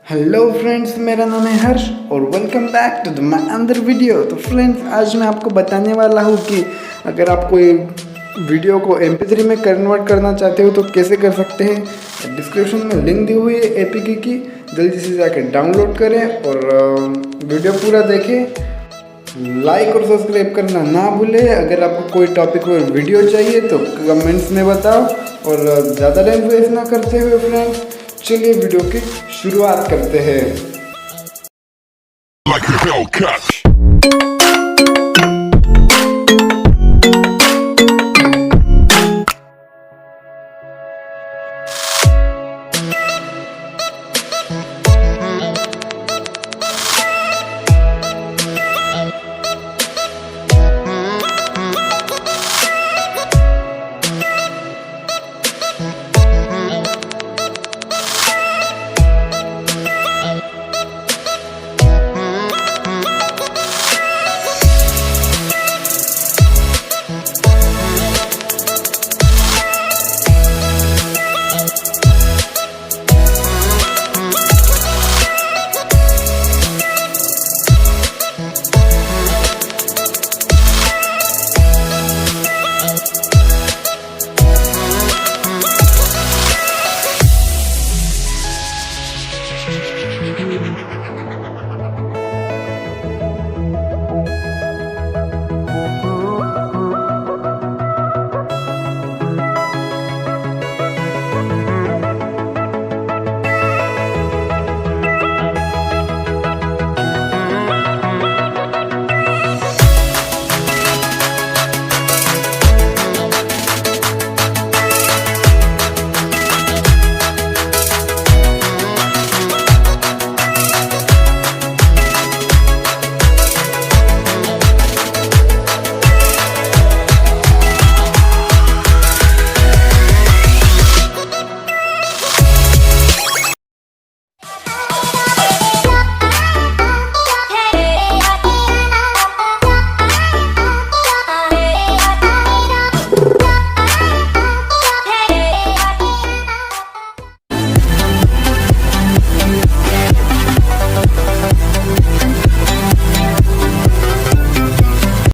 Hello friends, मेरा नाम है हर्ष और welcome back to the my another video. तो फ्रेंड्स, आज मैं आपको बताने वाला हूँ कि अगर आप कोई वीडियो को MP3 में कन्वर्ट करना चाहते हो तो कैसे कर सकते हैं। डिस्क्रिप्शन में लिंक दी हुई है APK की, जल्दी से जाकर डाउनलोड करें और वीडियो पूरा देखें। लाइक और सब्सक्राइब करना ना भूलें। अगर आपको कोई टॉपिक और वीडियो चाहिए तो कमेंट्स में बताओ। और ज़्यादा टाइम वेस्ट ना करते हुए फ्रेंड्स, चलिए वीडियो की शुरुआत करते हैं।